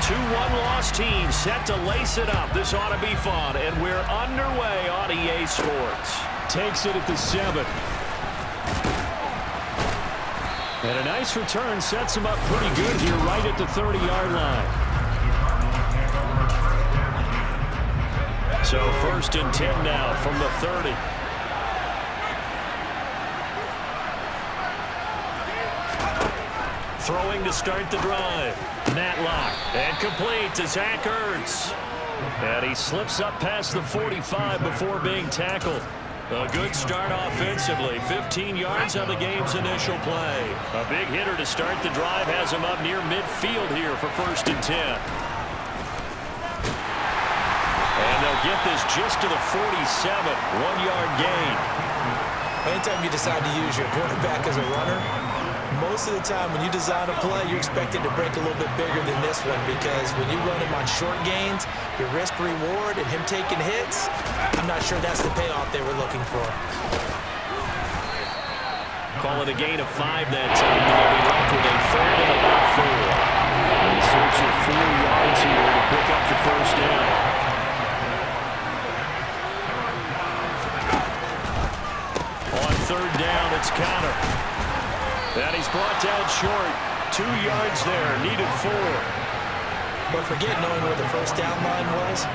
Two one-loss teams set to lace it up. This ought to be fun, and we're underway on EA Sports. Takes it at the 7. And a nice return sets him up pretty good here right at the 30-yard line. So 1st and 10 now from the 30. Throwing to start the drive. Matlock. And complete to Zach Ertz. And he slips up past the 45 before being tackled. A good start offensively. 15 yards on the game's initial play. A big hitter to start the drive has him up near midfield here for 1st and 10. And they'll get this just to the 47. 1-yard gain. Anytime you decide to use your quarterback as a runner, most of the time when you design a play, you're expected to break a little bit bigger than this one, because when you run him on short gains, your risk-reward and him taking hits, I'm not sure that's the payoff they were looking for. Call it a gain of 5 that time, and they'll be left with a 3rd and about 4. In search of 4 yards here to pick up the 1st down. On 3rd down, it's Connor. And he's brought down short. 2 yards there, needed 4. But forget knowing where the 1st down line was.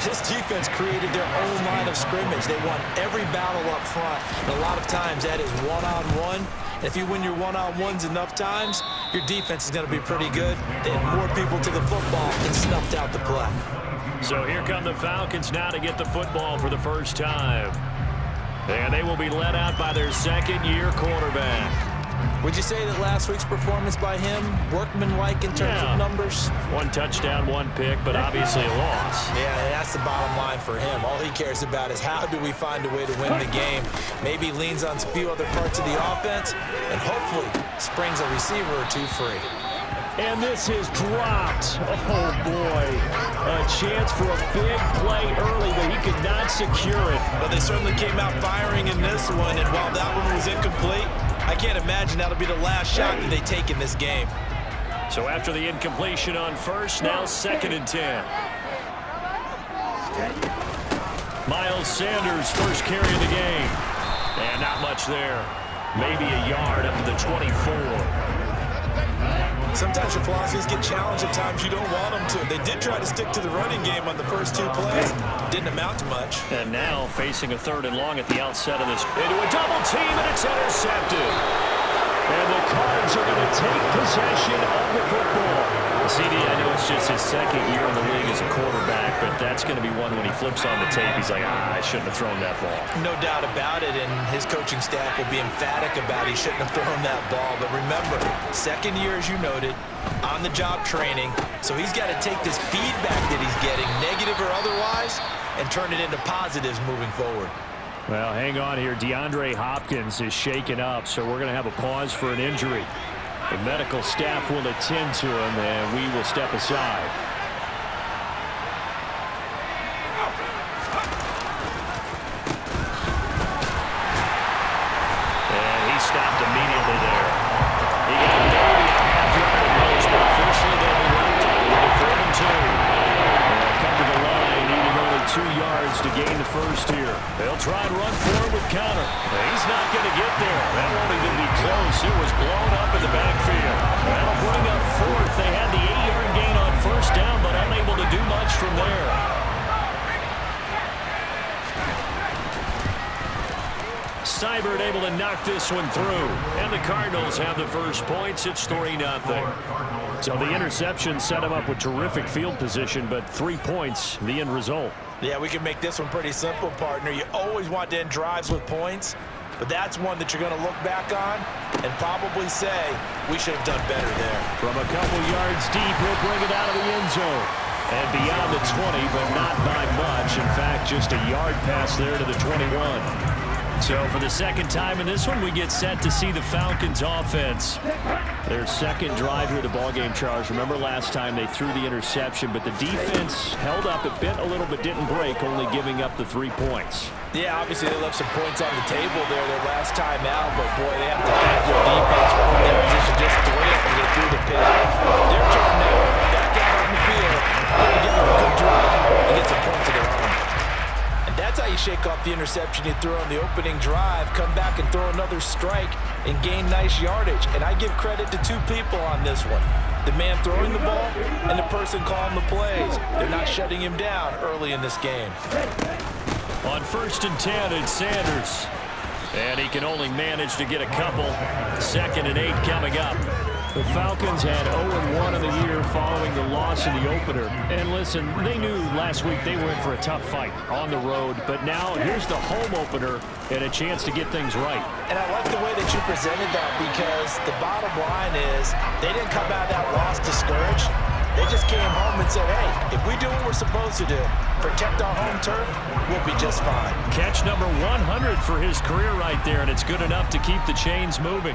This defense created their own line of scrimmage. They won every battle up front. And a lot of times that is one-on-one. If you win your one-on-ones enough times, your defense is going to be pretty good. They had more people to the football and snuffed out the play. So here come the Falcons now to get the football for the first time. And they will be led out by their 2nd-year quarterback. Would you say that last week's performance by him, workmanlike in terms of numbers? 1 touchdown, 1 pick, but obviously a loss. Yeah, that's the bottom line for him. All he cares about is how do we find a way to win the game. Maybe leans on a few other parts of the offense, and hopefully springs a receiver or 2 free. And this is dropped. Oh, boy. A chance for a big play early, but he could not secure it. Well, they certainly came out firing in this one, and while that one was incomplete, I can't imagine that'll be the last shot that they take in this game. So after the incompletion on 1st, now 2nd and 10. Miles Sanders, first carry of the game. And not much there. Maybe a yard up to the 24. Sometimes your philosophies get challenged at times you don't want them to. They did try to stick to the running game on the first 2 plays. Didn't amount to much. And now facing a 3rd and long at the outset of this. Into a double team, and it's intercepted. And the Cards are going to take possession of the football. CD, I know it's just his 2nd year in the league as a quarterback, but that's going to be one when he flips on the tape, he's like, I shouldn't have thrown that ball. No doubt about it, and his coaching staff will be emphatic about he shouldn't have thrown that ball. But remember, 2nd year, as you noted, on-the-job training, so he's got to take this feedback that he's getting, negative or otherwise, and turn it into positives moving forward. Well, hang on here. DeAndre Hopkins is shaken up, so we're going to have a pause for an injury. The medical staff will attend to him, and we will step aside. And he stopped immediately there. He got maybe a half-yard at most, but officially they'll be left with 4th and 2. They'll come to the line, needing only 2 yards to gain the 1st here. They'll try and run forward with Connor. He's not going to get there. That won't even be close. It was blown up in the backfield. That'll bring up 4th. They had the 8-yard gain on 1st down, but unable to do much from there. Seibert able to knock this one through. And the Cardinals have the first points. It's 3-0. So the interception set him up with terrific field position, but 3 points, the end result. Yeah, we can make this one pretty simple, partner. You always want to end drives with points, but that's one that you're going to look back on and probably say, we should have done better there. From a couple yards deep, he'll bring it out of the end zone. And beyond the 20, but not by much. In fact, just a yard pass there to the 21. So for the 2nd time in this one, we get set to see the Falcons offense. Their 2nd drive here of the ballgame, Charles. Remember last time they threw the interception, but the defense held up. It bent a little but didn't break, only giving up the 3 points. Yeah, obviously they left some points on the table there their last time out, but boy, they have to thank their defense for holding their position just 3 after they threw the pick. They're turning now back out on the field. shake off the interception he threw on the opening drive, come back and throw another strike, and gain nice yardage. And I give credit to two people on this one. The man throwing the ball and the person calling the plays. They're not shutting him down early in this game. On 1st and 10, it's Sanders. And he can only manage to get a couple. 2nd and 8 coming up. The Falcons had 0-1 in the year following the loss in the opener. And listen, they knew last week they were in for a tough fight on the road. But now here's the home opener and a chance to get things right. And I like the way that you presented that, because the bottom line is they didn't come out of that loss discouraged. They just came home and said, hey, if we do what we're supposed to do, protect our home turf, we'll be just fine. Catch number 100 for his career right there, and it's good enough to keep the chains moving.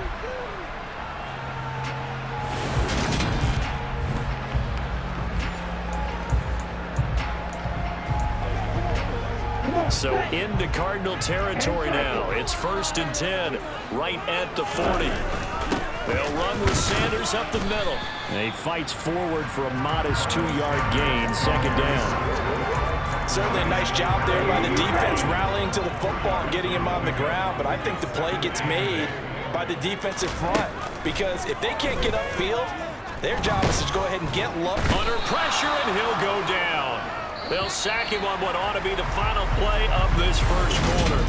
So into Cardinal territory now. It's 1st and 10, right at the 40. They'll run with Sanders up the middle. And he fights forward for a modest 2-yard gain, 2nd down. Certainly a nice job there by the defense rallying to the football and getting him on the ground. But I think the play gets made by the defensive front, because if they can't get upfield, their job is to go ahead and get low. Under pressure, and he'll go down. They'll sack him on what ought to be the final play of this first quarter.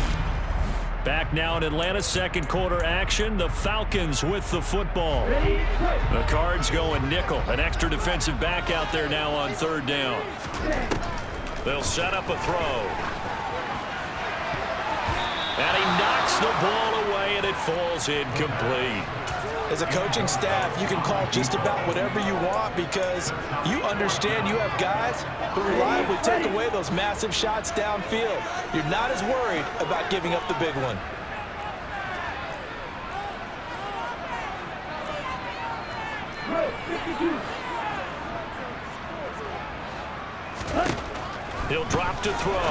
Back now in Atlanta, 2nd quarter action. The Falcons with the football. The Cards going nickel. An extra defensive back out there now on 3rd down. They'll set up a throw. And he knocks the ball away, and it falls incomplete. As a coaching staff, you can call just about whatever you want, because you understand you have guys who reliably take away those massive shots downfield. You're not as worried about giving up the big one. He'll drop to throw.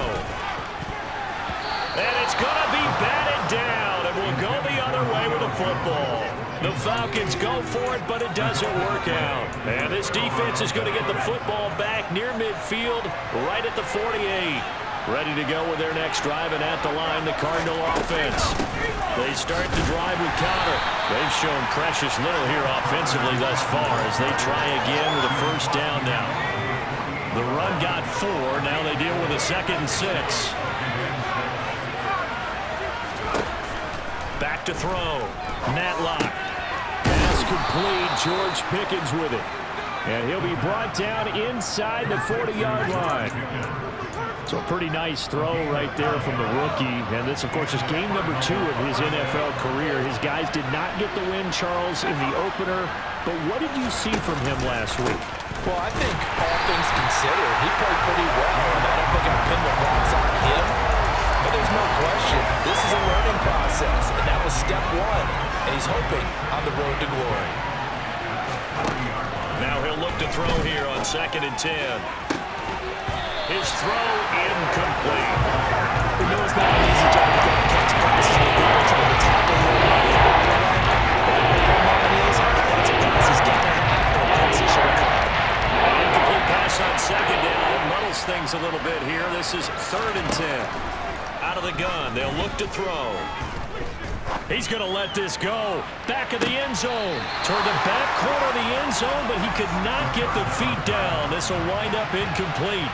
And it's going to be batted down, and we'll go the other way with the football. The Falcons go for it, but it doesn't work out. And this defense is going to get the football back near midfield, right at the 48. Ready to go with their next drive, and at the line, the Cardinal offense. They start the drive with Connor. They've shown precious little here offensively thus far as they try again with a 1st down now. The run got 4. Now they deal with a 2nd and 6. Back to throw. Matlock. Pass complete. George Pickens with it. And he'll be brought down inside the 40-yard line. So a pretty nice throw right there from the rookie. And this, of course, is game number 2 of his NFL career. His guys did not get the win, Charles, in the opener. But what did you see from him last week? Well, I think all things considered, he played pretty well, and I don't think I pin the blocks on him. But there's no question, this is a learning process, and that was step 1, and he's hoping on the road to glory. Now he'll look to throw here on 2nd and 10. His throw incomplete. We know it's not an easy job to get catch passes with people trying to tackle him. But the bottom line is, that's a pass he's got to have, and a pass he should have caught. An incomplete pass on 2nd down. It muddles things a little bit here. This is 3rd and 10. Out of the gun, they'll look to throw. He's going to let this go. Back of the end zone. Toward the back corner of the end zone, but he could not get the feet down. This will wind up incomplete.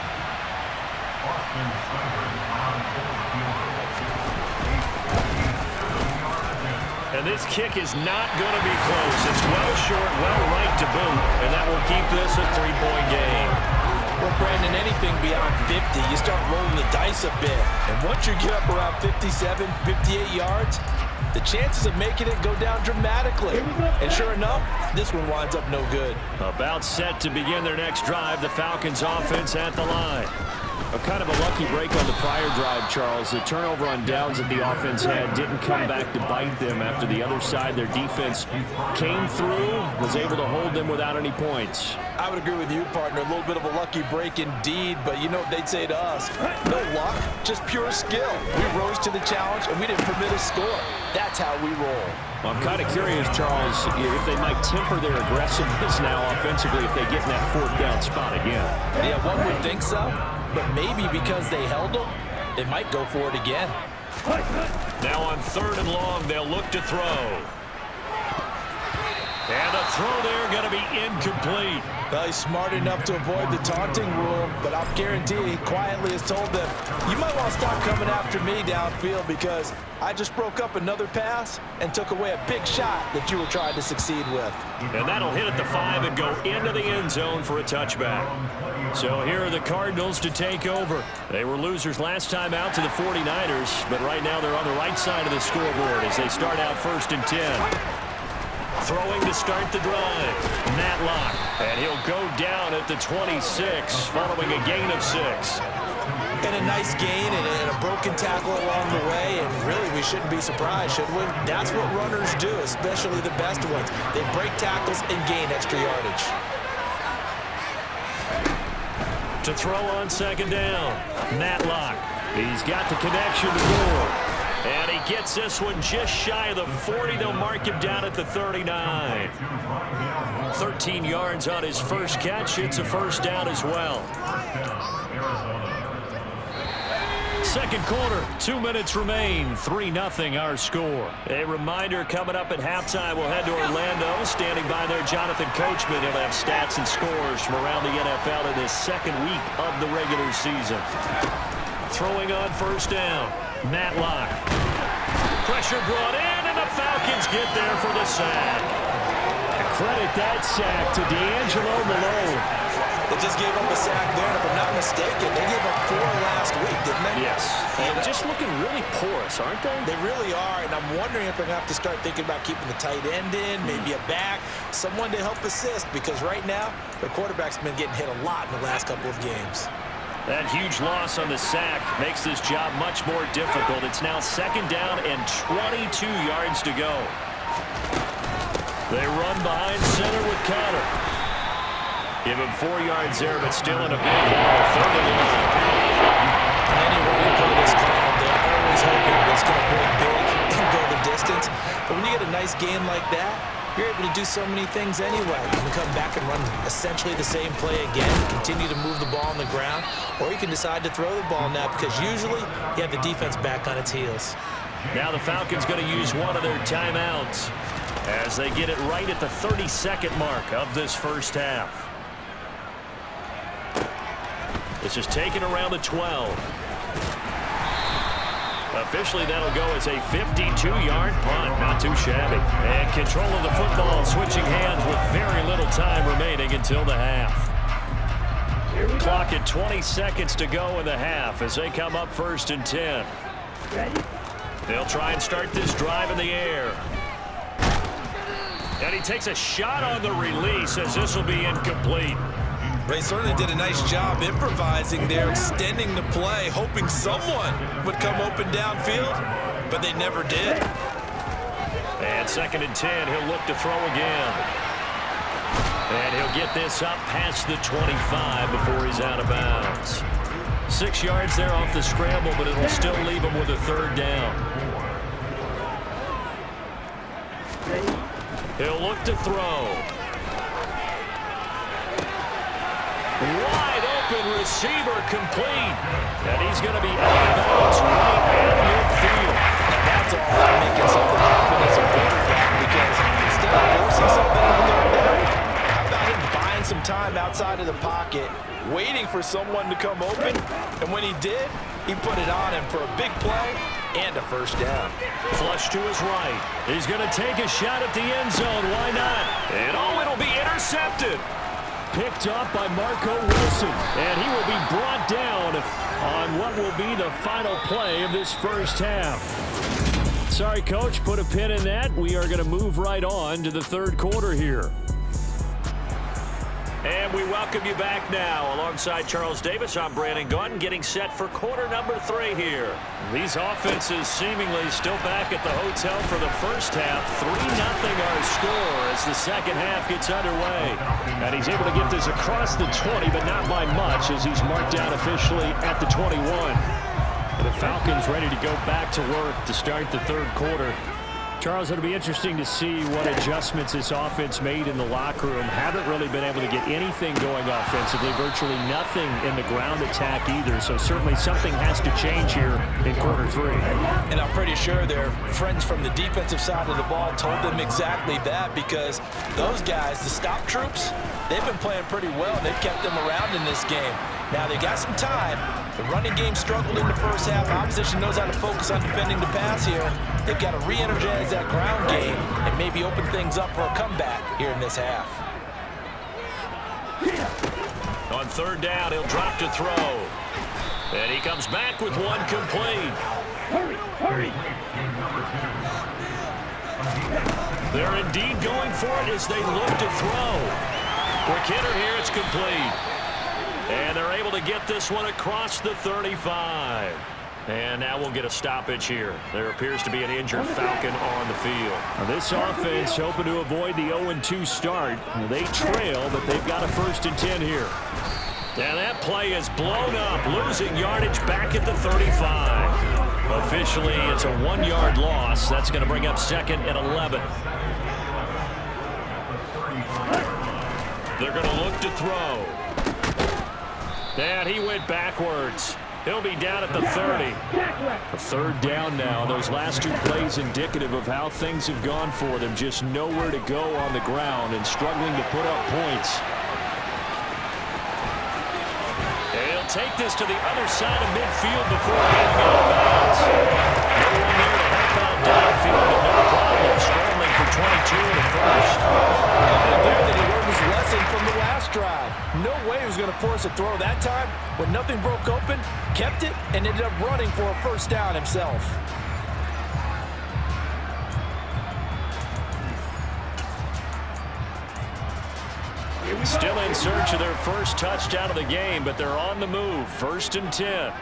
And this kick is not going to be close. It's well short, well right to boot, and that will keep this a 3-point game. Well, Brandon, anything beyond 50, you start rolling the dice a bit. And once you get up around 57, 58 yards, the chances of making it go down dramatically. And sure enough, this one winds up no good. About set to begin their next drive, the Falcons offense at the line. A kind of a lucky break on the prior drive, Charles. The turnover on downs that the offense had didn't come back to bite them after the other side. Their defense came through, was able to hold them without any points. I would agree with you, partner. A little bit of a lucky break indeed, but you know what they'd say to us. No luck, just pure skill. We rose to the challenge, and we didn't permit a score. That's how we roll. Well, I'm kind of curious, Charles, if they might temper their aggressiveness now offensively if they get in that 4th down spot again. Yeah, one would think so. But maybe because they held them, they might go for it again. Now on 3rd and long, they'll look to throw. And the throw there going to be incomplete. Well, he's smart enough to avoid the taunting rule, but I'll guarantee he quietly has told them, you might want to stop coming after me downfield because I just broke up another pass and took away a big shot that you were trying to succeed with. And that'll hit at the 5 and go into the end zone for a touchback. So here are the Cardinals to take over. They were losers last time out to the 49ers, but right now they're on the right side of the scoreboard as they start out 1st and 10. Throwing to start the drive. Matlock. And he'll go down at the 26 following a gain of 6. And a nice gain and a broken tackle along the way. And really, we shouldn't be surprised, should we? That's what runners do, especially the best ones. They break tackles and gain extra yardage. To throw on 2nd down. Matlock. He's got the connection to Gore. And he gets this one just shy of the 40. They'll mark him down at the 39. 13 yards on his first catch. It's a 1st down as well. 2nd quarter, 2 minutes remain. 3-0 our score. A reminder coming up at halftime. We'll head to Orlando. Standing by there, Jonathan Coachman. He'll have stats and scores from around the NFL in this 2nd week of the regular season. Throwing on 1st down. Matlock. Pressure brought in, and the Falcons get there for the sack. Credit that sack to D'Angelo Malone. They just gave up a sack there, and if I'm not mistaken, they gave up 4 last week, didn't they? Yes. And just looking really porous, aren't they? They really are, and I'm wondering if they're going to have to start thinking about keeping the tight end in, maybe a back, someone to help assist, because right now, their quarterback's been getting hit a lot in the last couple of games. That huge loss on the sack makes this job much more difficult. It's now 2nd down and 22 yards to go. They run behind center with Connor. Give him 4 yards there, but still in a big hole. 3rd and long. And any running play that's called, they're always hoping it's going to break big and go the distance. But when you get a nice game like that, you're able to do so many things anyway. You can come back and run essentially the same play again, continue to move the ball on the ground, or you can decide to throw the ball now because usually you have the defense back on its heels. Now the Falcons going to use one of their timeouts as they get it right at the 32nd mark of this 1st half. This is taken around the 12. Officially, that'll go as a 52-yard punt. Not too shabby. And control of the football, switching hands with very little time remaining until the half. Clock at 20 seconds to go in the half as they come up 1st and 10. They'll try and start this drive in the air. And he takes a shot on the release as this will be incomplete. They certainly did a nice job improvising there, extending the play, hoping someone would come open downfield, but they never did. And 2nd and 10, he'll look to throw again. And he'll get this up past the 25 before he's out of bounds. 6 yards there off the scramble, but it'll still leave him with a 3rd down. He'll look to throw. Wide open receiver complete. And he's going to be out of bounds right at midfield. That's all about making something happen as a quarterback because instead of forcing something on 3rd down, how about him buying some time outside of the pocket, waiting for someone to come open, and when he did, he put it on him for a big play and a 1st down. Flush to his right. He's going to take a shot at the end zone. Why not? And it'll be intercepted. Picked off by Marco Wilson, and he will be brought down on what will be the final play of this 1st half. Sorry, Coach, put a pin in that. We are going to move right on to the 3rd quarter here. And we welcome you back now. Alongside Charles Davis, I'm Brandon Gunn, getting set for quarter number 3 here. These offenses seemingly still back at the hotel for the 1st half. 3-0 our score as the 2nd half gets underway. And he's able to get this across the 20, but not by much as he's marked down officially at the 21. And the Falcons ready to go back to work to start the 3rd quarter. Charles, it'll be interesting to see what adjustments this offense made in the locker room. Haven't really been able to get anything going offensively, virtually nothing in the ground attack either. So certainly something has to change here in quarter 3. And I'm pretty sure their friends from the defensive side of the ball told them exactly that, because those guys, the stop troops, they've been playing pretty well, and they've kept them around in this game. Now, they got some time. The running game struggled in the first half. Opposition knows how to focus on defending the pass here. They've got to re-energize that ground game and maybe open things up for a comeback here in this half. On 3rd down, he'll drop to throw. And he comes back with one complete. Hurry. They're indeed going for it as they look to throw. Quick hitter here, it's complete. And they're able to get this one across the 35. And now we'll get a stoppage here. There appears to be an injured Falcon on the field. Now this offense hoping to avoid the 0-2 start. They trail, but they've got a 1st and 10 here. And that play is blown up, losing yardage back at the 35. Officially, it's a 1-yard loss. That's going to bring up 2nd and 11. They're going to look to throw. And he went backwards. He'll be down at the 30. A 3rd down now. Those last 2 plays indicative of how things have gone for them. Just nowhere to go on the ground and struggling to put up points. And he'll take this to the other side of midfield before getting out of bounds. No one there to help out downfield, and no problem scrambling for 22 in the 1st. And there that he learned his lesson from the last drive. No way he was going to force a throw that time. When nothing broke open, kept it, and ended up running for a 1st down himself. Still in search of their 1st touchdown of the game, but they're on the move. 1st and 10.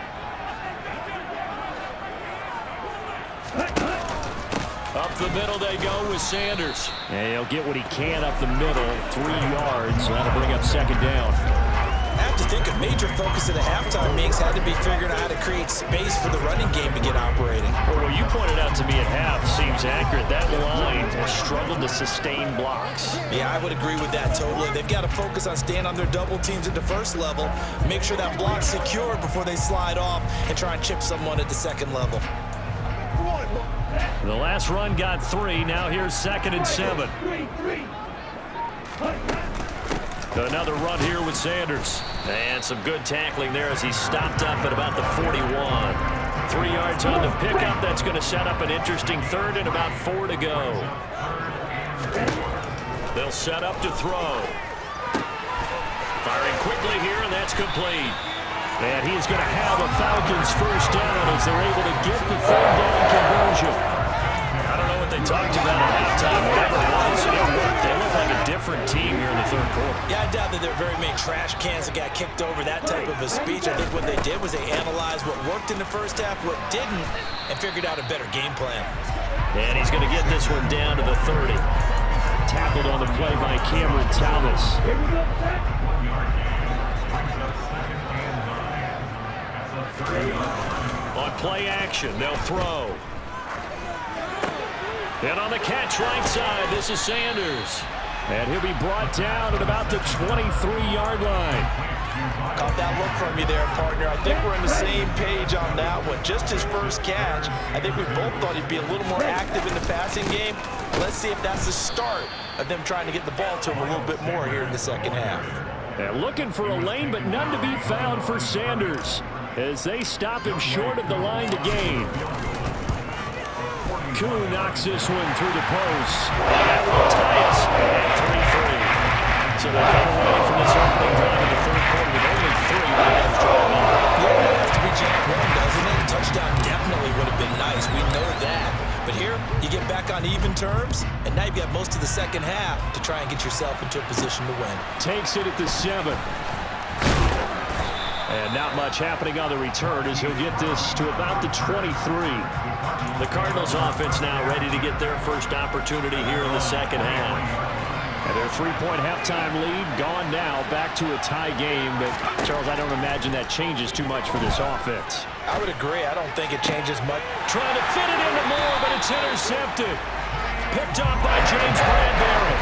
Up the middle they go with Sanders. And he'll get what he can up the middle, 3 yards. That'll bring up 2nd down. I have to think a major focus of the halftime meetings had to be figuring out how to create space for the running game to get operating. Well, what you pointed out to me at half seems accurate. That line has struggled to sustain blocks. Yeah, I would agree with that totally. They've got to focus on staying on their double teams at the 1st level, make sure that block's secured before they slide off and try and chip someone at the 2nd level. The last run got 3. Now here's 2nd and 7. Another run here with Sanders. And some good tackling there as he stopped up at about the 41. 3 yards on the pickup. That's going to set up an interesting 3rd and about 4 to go. They'll set up to throw. Firing quickly here, and that's complete. And he's going to have a Falcons 1st down as they're able to get the 3rd down conversion. I don't know what they talked about at halftime. Whatever it was, it worked. They look like a different team here in the 3rd quarter. Yeah, I doubt that there are very many trash cans that got kicked over, that type of a speech. I think what they did was they analyzed what worked in the 1st half, what didn't, and figured out a better game plan. And he's going to get this one down to the 30. Tackled on the play by Cameron Thomas. On play action, they'll throw. And on the catch right side, this is Sanders. And he'll be brought down at about the 23-yard line. Caught that look from you there, partner. I think we're on the same page on that one. Just his 1st catch. I think we both thought he'd be a little more active in the passing game. Let's see if that's the start of them trying to get the ball to him a little bit more here in the 2nd half. And looking for a lane, but none to be found for Sanders as they stop him short of the line to gain. Koo knocks this one through the post. And that will tie us at 3-3. So they come away from this opening drive in the 3rd quarter with only 3. Yeah, that has to be Jack one, doesn't it? A touchdown definitely would have been nice. We know that. But here, you get back on even terms, and now you've got most of the 2nd half to try and get yourself into a position to win. Takes it at the 7. And not much happening on the return as he'll get this to about the 23. The Cardinals offense now ready to get their 1st opportunity here in the 2nd half. And their 3-point halftime lead gone now, back to a tie game. But, Charles, I don't imagine that changes too much for this offense. I would agree. I don't think it changes much. Trying to fit it into Moore, but it's intercepted. Picked up by James Bradbury.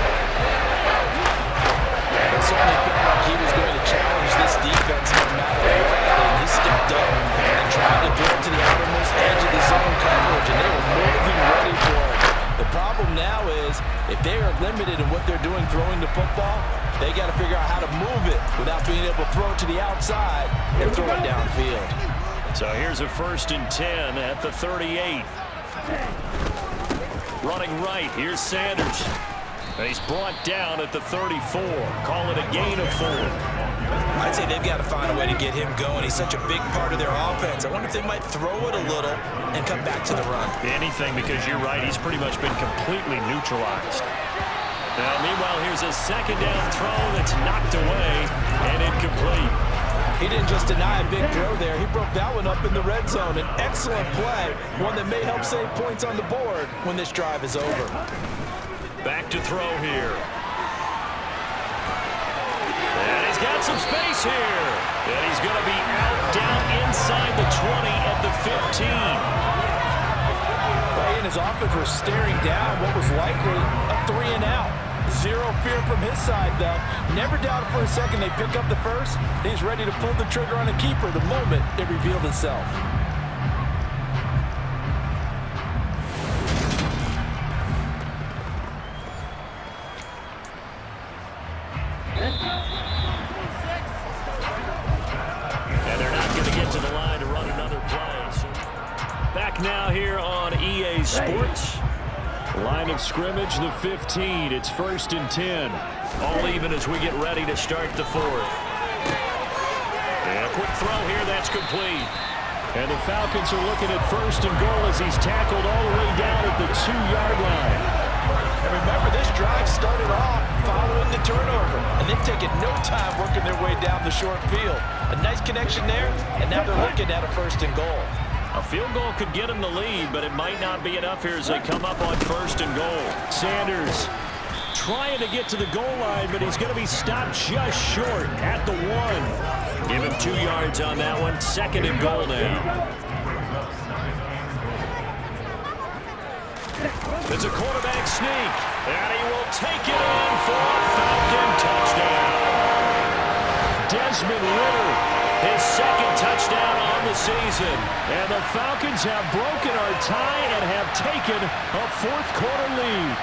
It certainly felt like he was going to challenge this defense no matter what, and he stepped up and tried to throw to the outermost edge of the zone coverage, and they were more than ready for it. The problem now is, if they are limited in what they're doing throwing the football, they got to figure out how to move it without being able to throw it to the outside and throw it downfield. So here's a 1st and 10 at the 38. Running right, here's Sanders. He's brought down at the 34. Call it a gain of 4. I'd say they've got to find a way to get him going. He's such a big part of their offense. I wonder if they might throw it a little and come back to the run. Anything, because you're right, he's pretty much been completely neutralized. Now, meanwhile, here's a 2nd down throw that's knocked away and incomplete. He didn't just deny a big throw there. He broke that one up in the red zone. An excellent play, one that may help save points on the board when this drive is over. Back to throw here. And he's got some space here. And he's going to be out down inside the 20 at the 15. He and his offense were staring down what was likely a 3-and-out. Zero fear from his side, though. Never doubted for a second they pick up the first. He's ready to pull the trigger on a keeper the moment it revealed itself. And they're not going to get to the line to run another play. So back now here on EA Sports. Line of scrimmage, the 15. It's 1st and 10. All even as we get ready to start the 4th. And a quick throw here, that's complete. And the Falcons are looking at 1st and goal as he's tackled all the way down at the 2-yard line. And remember, this drive started off following the turnover, and they've taken no time working their way down the short field. A nice connection there, and now they're looking at a 1st and goal. A field goal could get him the lead, but it might not be enough here as they come up on 1st and goal. Sanders trying to get to the goal line, but he's going to be stopped just short at the 1. Give him 2 yards on that one. 2nd and goal now. It's a quarterback sneak, and he will take it in for a Falcon touchdown. Desmond Ridder, his 2nd touchdown on the season. And the Falcons have broken our tie and have taken a 4th quarter lead.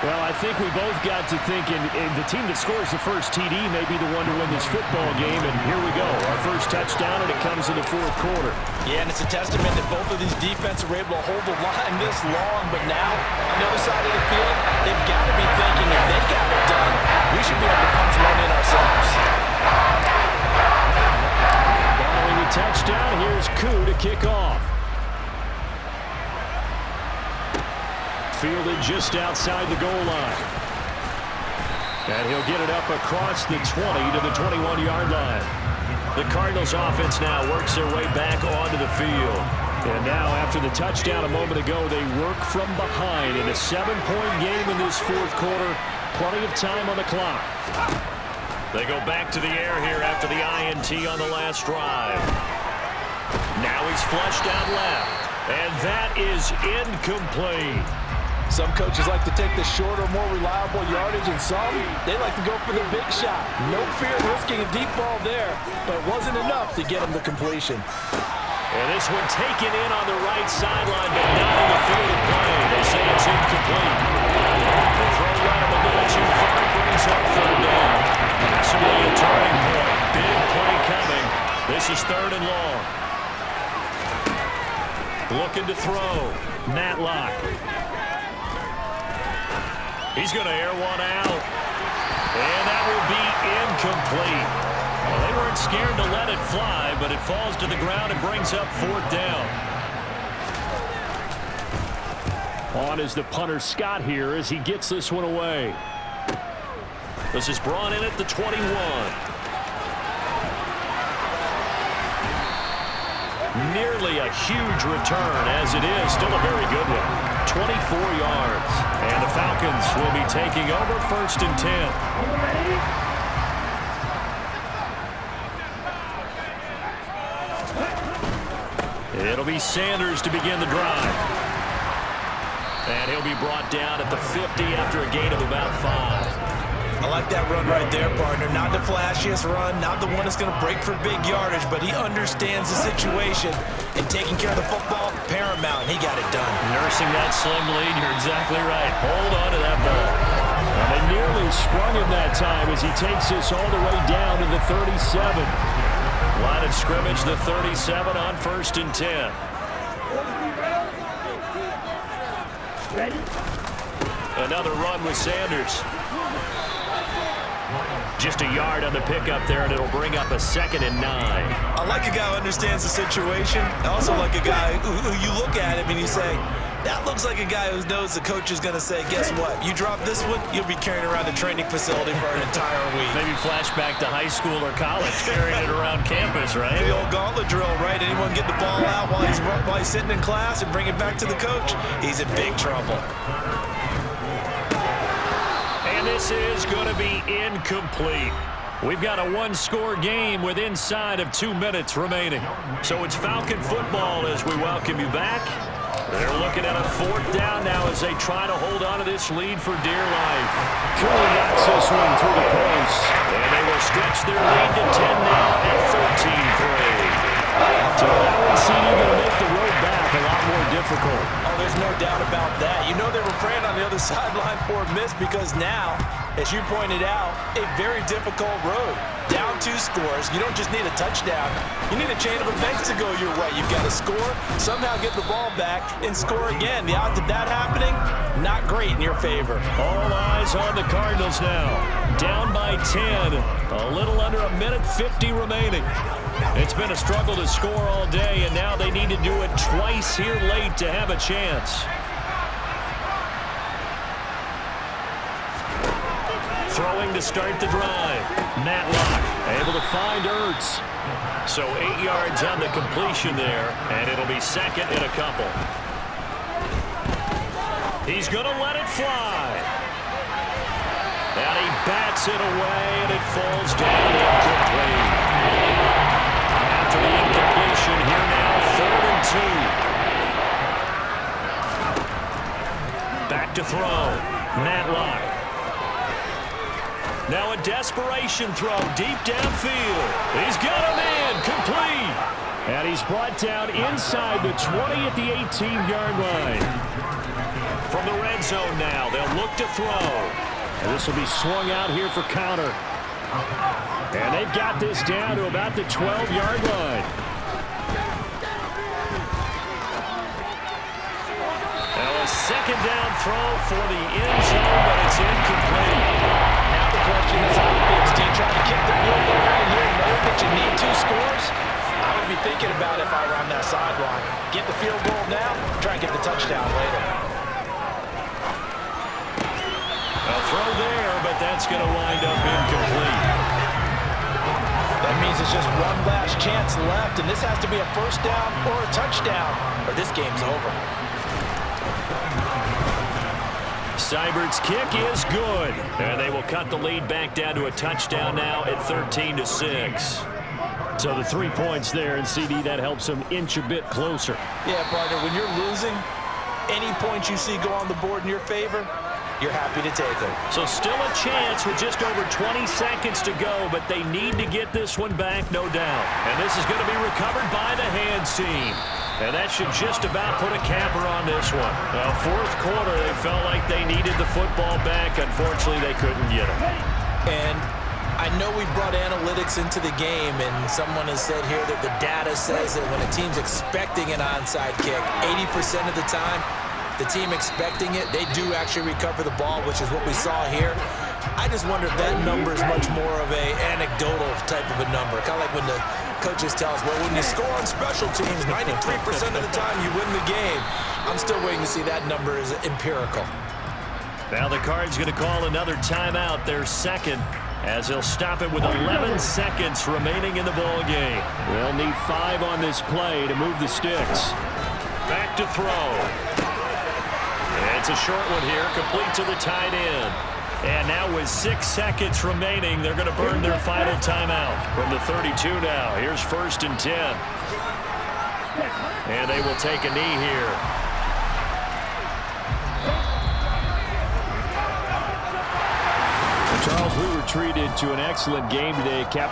Well, I think we both got to thinking the team that scores the first TD may be the one to win this football game. And here we go, our first touchdown, and it comes in the 4th quarter. Yeah, and it's a testament that both of these defenses were able to hold the line this long. But now, on the other side of the field, they've got to be thinking if they got it done, we should be able to punch one in ourselves. Following the touchdown, here's Koo to kick off. Fielded just outside the goal line. And he'll get it up across the 20 to the 21-yard line. The Cardinals offense now works their way back onto the field. And now after the touchdown a moment ago, they work from behind in a 7-point game in this 4th quarter. Plenty of time on the clock. They go back to the air here after the INT on the last drive. Now he's flushed out left. And that is incomplete. Some coaches like to take the shorter, more reliable yardage, and some, they like to go for the big shot. No fear of risking a deep ball there, but it wasn't enough to get them the completion. And this one taken in on the right sideline, but not in the field of play. They say it's incomplete. The throw right up a little too far, brings up 3rd down. Possibly a turning point. Big play coming. This is 3rd and long. Looking to throw. Matlock. He's going to air one out. And that will be incomplete. Well, they weren't scared to let it fly, but it falls to the ground and brings up 4th down. On is the punter Scott here as he gets this one away. This is brought in at the 21. Nearly a huge return, as it is. Still a very good one. 24 yards. And the Falcons will be taking over 1st and 10. It'll be Sanders to begin the drive. And he'll be brought down at the 50 after a gain of about 5. I like that run right there, partner. Not the flashiest run, not the one that's going to break for big yardage, but he understands the situation, and taking care of the football, paramount, and he got it done. Nursing that slim lead, you're exactly right. Hold on to that ball. And they nearly sprung him that time as he takes this all the way down to the 37. Line of scrimmage, the 37 on 1st and 10. Ready? Another run with Sanders. Just a yard on the pickup there, and it'll bring up a 2nd and 9. I like a guy who understands the situation. I also like a guy who you look at him and you say, that looks like a guy who knows the coach is going to say, guess what? You drop this one, you'll be carrying around the training facility for an entire week. Maybe flashback to high school or college, carrying it around campus, right? The old gauntlet drill, right? Anyone get the ball out while he's sitting in class and bring it back to the coach? He's in big trouble. And this is going to be incomplete. We've got a one-score game with inside of 2 minutes remaining. So it's Falcon football as we welcome you back. They're looking at a 4th down now as they try to hold on to this lead for dear life. Curry knocks this one through the post. And they will stretch their lead to 10 now at 13-3. So that one's going to make the road back a lot more difficult. Oh, there's no doubt about that. You know they were praying on the other sideline for a miss because now, as you pointed out, a very difficult road. Down 2 scores. You don't just need a touchdown. You need a chain of events to go your way. You've got to score, somehow get the ball back, and score again. The odds of that happening, not great in your favor. All eyes on the Cardinals now. Down by 10. A little under a minute 50 remaining. It's been a struggle to score all day, and now they need to do it twice here late to have a chance. Throwing to start the drive. Matlock able to find Ertz. So 8 yards on the completion there, and it'll be 2nd and a couple. He's going to let it fly. And he bats it away, and it falls down incomplete. After the incompletion, here now, 3rd and 2. Back to throw. Matlock. Now a desperation throw deep downfield. He's got a man complete. And he's brought down inside the 20 at the 18-yard line. From the red zone now, they'll look to throw. And this will be swung out here for counter. And they've got this down to about the 12-yard line. Now a 2nd down throw for the end zone, but it's incomplete. Now the question is obvious. Do you try to kick the field goal right here knowing that you need 2 scores? I would be thinking about if I were on that sideline. Get the field goal now, try and get the touchdown later. A throw there, but that's going to wind up incomplete. That means it's just one last chance left, and this has to be a 1st down or a touchdown, or this game's over. Seibert's kick is good, and they will cut the lead back down to a touchdown now at 13-6. So the 3 points there, and CD, that helps them inch a bit closer. Yeah, partner, when you're losing, any points you see go on the board in your favor, you're happy to take them. So still a chance with just over 20 seconds to go, but they need to get this one back, no doubt. And this is going to be recovered by the hands team. And that should just about put a capper on this one. Now, 4th quarter, they felt like they needed the football back. Unfortunately, they couldn't get it. And I know we brought analytics into the game, and someone has said here that the data says that when a team's expecting an onside kick, 80% of the time, the team expecting it, they do actually recover the ball, which is what we saw here. I just wonder if that number is much more of a anecdotal type of a number. Kind of like when the coaches tell us, well, when you score on special teams, 93% of the time you win the game. I'm still waiting to see that number is empirical. Now the Cards going to call another timeout, their 2nd, as they'll stop it with 11 seconds remaining in the ball game. They'll need 5 on this play to move the sticks. Back to throw. It's a short one here, complete to the tight end. And now with 6 seconds remaining, they're going to burn their final timeout from the 32 now. Here's 1st and 10. And they will take a knee here. Charles, we were treated to an excellent game today.